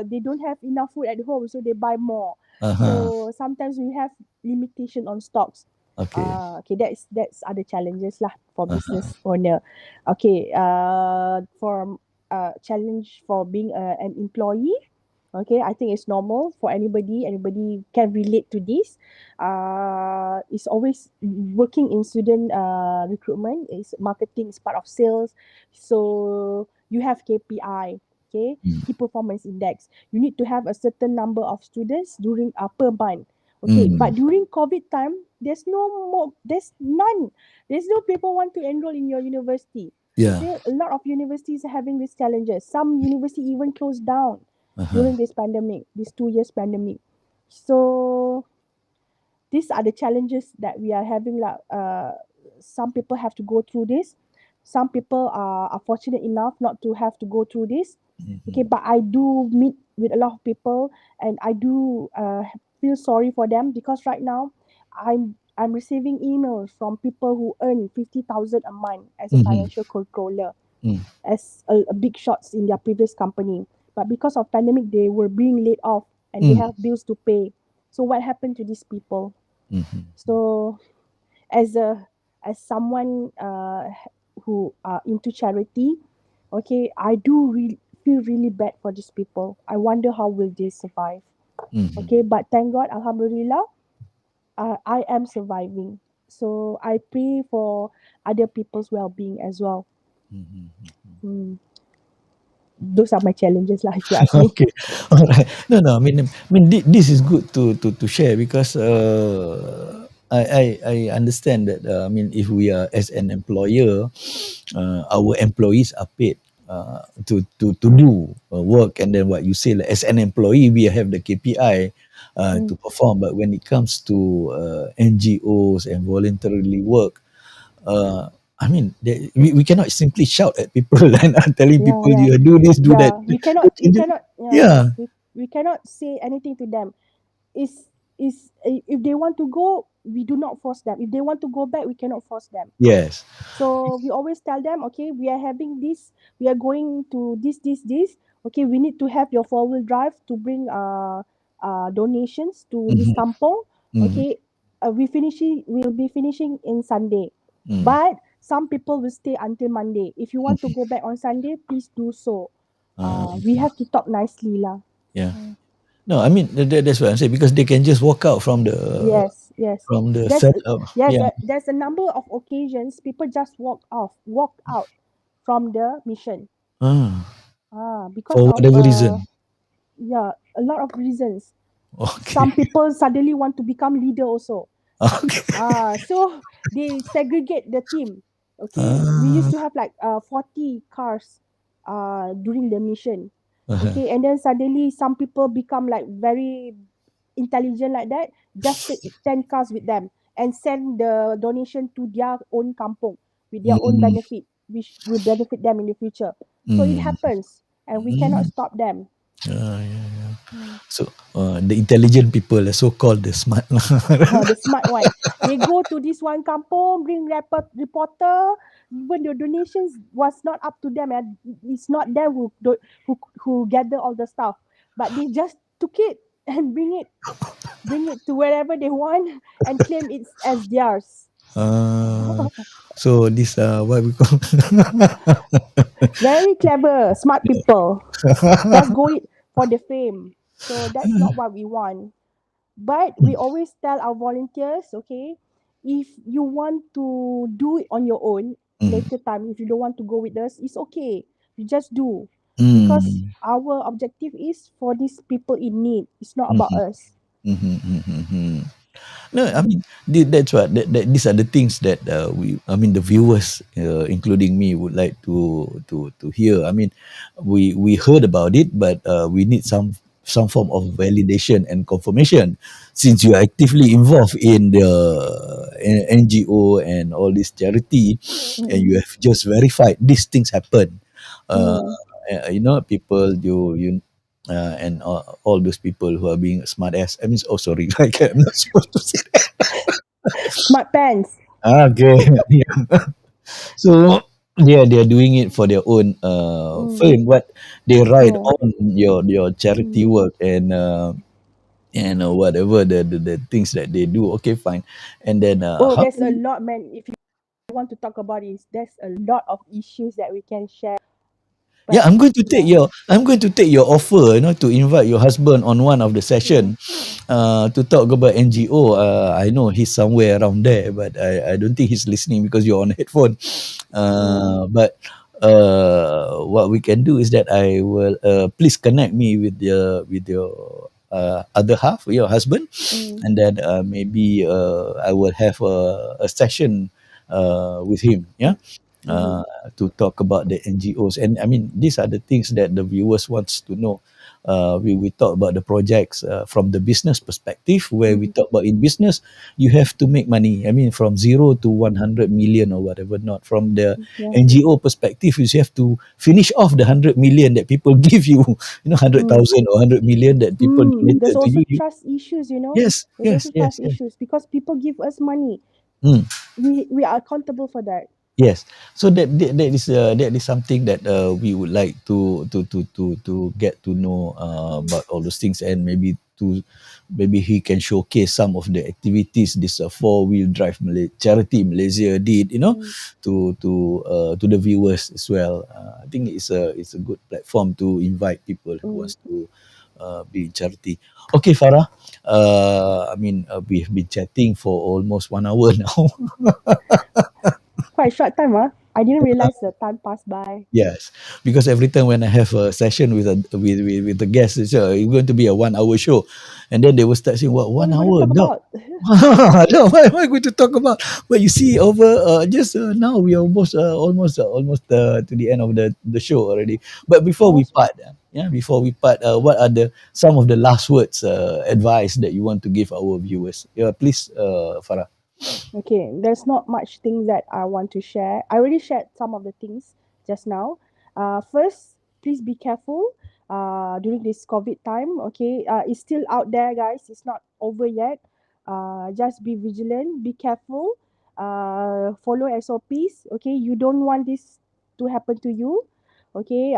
They don't have enough food at home, so they buy more. Uh-huh. So sometimes we have limitation on stocks. Okay. Okay, that's other challenges lah for Uh-huh. business owner. Okay, for challenge for being an employee. Okay, I think it's normal for anybody. Anybody can relate to this. It's always working in student recruitment. Is marketing is part of sales, so you have KPI. Okay, Mm. key performance index. You need to have a certain number of students during per month. Okay, Mm. but during COVID time, there's no more. There's none. There's no people want to enroll in your university. Yeah. Okay, a lot of universities are having these challenges. Some university even closed down Uh-huh. during this pandemic, this 2 years pandemic. So these are the challenges that we are having. Like, some people have to go through this. Some people are fortunate enough not to have to go through this. Mm-hmm. Okay, but I do meet with a lot of people, and I do feel sorry for them because right now, I'm receiving emails from people who earn 50,000 a month as a Mm-hmm. financial controller Mm. as a big shots in their previous company. But because of pandemic, they were being laid off and they Mm. have bills to pay. So what happened to these people? Mm-hmm. So as a as someone who are into charity, okay, I do feel really bad for these people. I wonder how will they survive. Mm-hmm. Okay, but thank God, Alhamdulillah, I am surviving. So I pray for other people's well-being as well. Mm-hmm. Hmm. Those are my challenges lah, if you ask me. Okay, all right. No, no. I mean, this is good to share because I understand that. I mean, if we are as an employer, our employees are paid to do work, and then what you say, like, as an employee, we have the KPI to Mm. perform. But when it comes to NGOs and voluntarily work, uh, I mean, we cannot simply shout at people and telling Yeah, people yeah, you do this, do that. yeah. We cannot. Yeah. Yes, we cannot say anything to them. If they want to go, we do not force them. If they want to go back, we cannot force them. Yes. So we always tell them, okay, we are having this, we are going to this. Okay, we need to have your 4-wheel drive to bring donations to this Mhm, kampong. mhm, Okay, we'll be finishing in Sunday, mm, but some people will stay until Monday. If you want to mhm. go back on Sunday, please do so. We Okay. have to talk nicely lah. Yeah. No, I mean that's what I'm saying because they can just walk out Yes, yes. from the There's setup. yes, Yeah. there's a number of occasions people just walked out from the mission. Ah. because For of whatever reason. yeah, a lot of reasons. Okay. Some people suddenly want to become leader also. Okay. So they segregate the team. Okay, we used Ah, to have like 40 cars during the mission. uh-huh. Okay, and then suddenly some people become like very intelligent like that, just take 10 cars with them and send the donation to their own kampung with their own Mm, benefit, which will benefit them in the future. So it mm, happens and we cannot mm. stop them. Yeah, yeah. Mm. So the intelligent people, so-called the smart. The smart one. They go to this one kampung, bring reporter. Even the donations was not up to them, and it's not them who gather all the stuff, but they just took it and bring it to wherever they want and claim it's as theirs. uh, so this what we call. Very clever, smart people. Just go it for the fame. So that's not what we want. But we always tell our volunteers, okay, if you want to do it on your own Mm, later time, if you don't want to go with us, it's okay. You just do. Because mm, our objective is for these people in need. It's not about mhm, us. mhm, mhm, mhm. No, I mean that's what these are the things that I mean the viewers, including me, would like to hear. I mean, we heard about it, but we need some form of validation and confirmation, since you are actively involved in the NGO and all this charity, and you Mm-mm. have just verified these things happen. Uh, Mm. people and all those people who are being smart ass. I mean, oh sorry, like I'm not supposed to say that. Smart pants. Okay, yeah. So yeah, they are doing it for their own Mm. fame, but they ride Yeah. on your charity Mm. work and whatever the things that they do. Okay, fine. And then Oh, how there's a lot, man. If you want to talk about it, there's a lot of issues that we can share. Yeah, But yeah. I'm going to take your offer, to invite your husband on one of the Mm. session, to talk about NGO. I know he's somewhere around there, but I don't think he's listening because you're on headphone. Mm. But what we can do is that I will please connect me with your other half, your husband, Mm. and then maybe I will have a session with him. Yeah, Mm. uh, to talk about the NGOs. And I mean, these are the things that the viewers wants to know. We talk about the projects from the business perspective, where we Mm. talk about in business, you have to make money. I mean, from 0 to 100 million or whatever. Not from the Yeah. NGO perspective, is you have to finish off the 100 million that people give you. 100,000 or 100 million that people There's donated to also you. trust issues, you know. Yes, There's yes, also yes, trust yes. issues because people give us money. Mm. We are accountable for that. Yes, so that is something that we would like to get to know Mm. about all those things, and maybe he can showcase some of the activities this four-wheel drive charity Malaysia did, Mm. to the viewers as well. I think it's a good platform to invite people who Mm. wants to be in charity. Okay, Farah. I mean, we have been chatting for almost 1 hour now. Quite short time, huh? I didn't realize the time passed by. Yes, because every time when I have a session with the guests, it's going to be a 1 hour show, and then they will start saying, "What What one we going to hour? talk No, about? no, what am I going to talk about?" But you see, over just now we are almost to the end of the show already. But before we Also, part, what are the some of the last words, advice that you want to give our viewers? Yeah, please, Farah. okay, there's not much things that I want to share. I already shared some of the things just now. First, please be careful during this COVID time. Okay, it's still out there, guys. It's not over yet. Just be vigilant, be careful, follow SOPs. Okay, you don't want this to happen to you. Okay,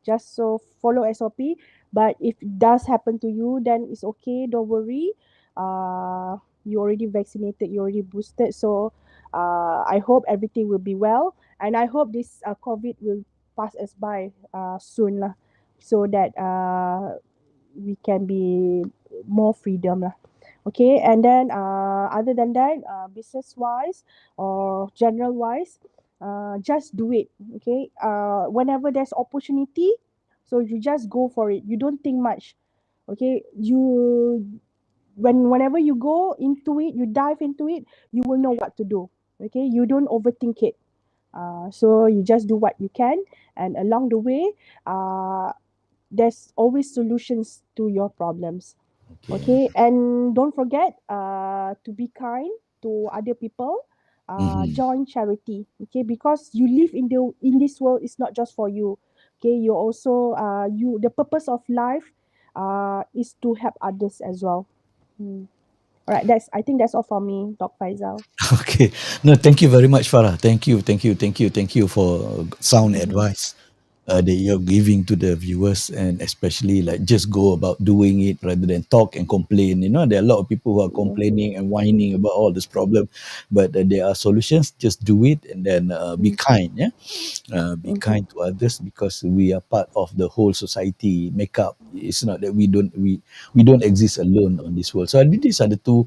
just so follow SOP. But if it does happen to you, then it's okay. Don't worry. You already vaccinated, you already boosted. So I hope everything will be well, and I hope this COVID will pass us by soon lah, so that we can be more freedom lah. Okay, and then other than that, business wise or general wise, just do it. Okay, whenever there's opportunity, So you just go for it. You don't think much. Okay, whenever you go into it, you dive into it, you will know what to do. Okay, you don't overthink it. So you just do what you can, and along the way, uh, there's always solutions to your problems. Okay. Okay, and don't forget to be kind to other people. Mm-hmm. Join charity. Okay, because you live in this world is not just for you. Okay, you also you the purpose of life is to help others as well. Mm. All right, that's I think that's all for me, Doc Faisal. Okay. No, thank you very much, Farah. Thank you for sound Mm-hmm. advice that you're giving to the viewers, and especially like just go about doing it rather than talk and complain. You know, there are a lot of people who are Yeah. complaining and whining about all this problem, but there are solutions. Just do it, and then be kind. Yeah, be Mm-hmm. kind to others, because we are part of the whole society makeup. It's not that we don't exist alone on this world. So I think these are the two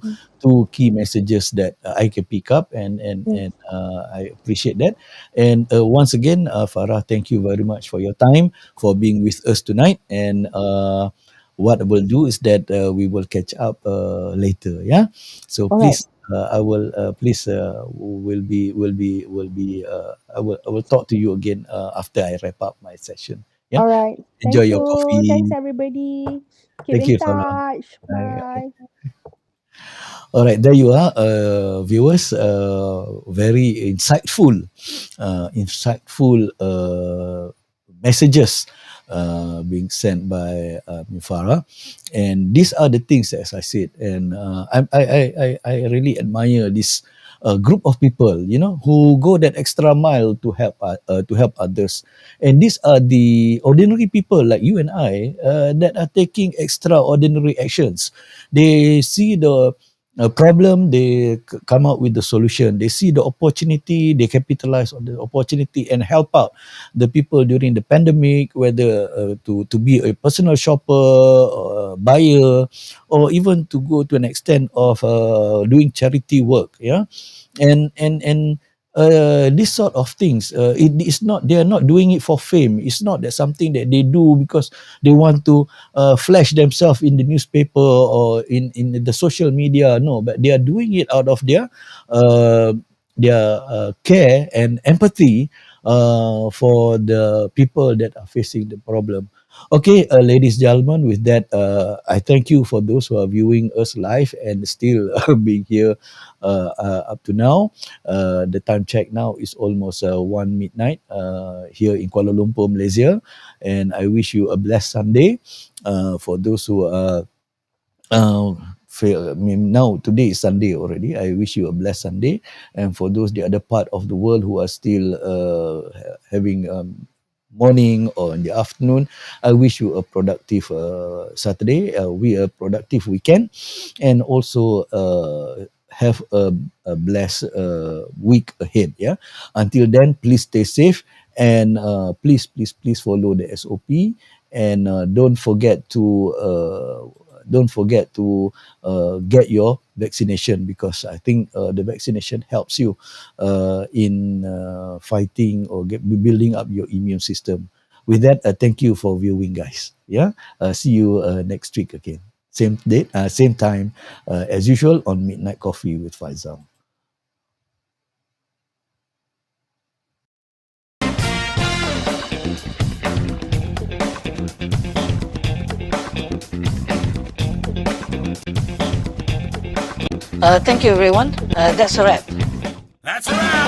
key messages that I can pick up, Yes. and I appreciate that. And once again, Farah, thank you very much for your time, for being with us tonight. And what we'll do is that we will catch up later. Yeah. So All right. please, I will please I will talk to you again after I wrap up my session. Yeah. All right. Enjoy Thank your you. Thanks coffee. everybody. Keep Thank in you, Farah. touch. Bye. Bye. All right, there you are, viewers. Very insightful messages being sent by Farah, and these are the things, as I said, and I really admire this group of people, you know, who go that extra mile to help others, and these are the ordinary people like you and I that are taking extraordinary actions. They see the a problem, they come out with the solution. They see the opportunity, they capitalize on the opportunity and help out the people during the pandemic, whether to be a personal shopper, or a buyer, or even to go to an extent of doing charity work. Yeah, and this sort of things, it is not, they are not doing it for fame. It's not that something that they do because they want to flash themselves in the newspaper or in the social media. No, but they are doing it out of uh, their care and empathy for the people that are facing the problem. Okay, ladies, gentlemen, with that, I thank you for those who are viewing us live and still being here up to now. The time check now is almost 1 midnight here in Kuala Lumpur, Malaysia. And I wish you a blessed Sunday. For those who are uh, I mean, now today is Sunday already. I wish you a blessed Sunday, and for those the other part of the world who are still having morning or in the afternoon, I wish you a productive Saturday. We a productive weekend, and also have a blessed week ahead. Yeah. Until then, please stay safe, and please follow the SOP, and don't forget to get your vaccination, because I think the vaccination helps you in fighting or building up your immune system. With that, thank you for viewing, guys. Yeah, see you next week again. Same date, same time, as usual on Midnight Coffee with Faisal. Thank you, everyone. That's a wrap. That's a wrap.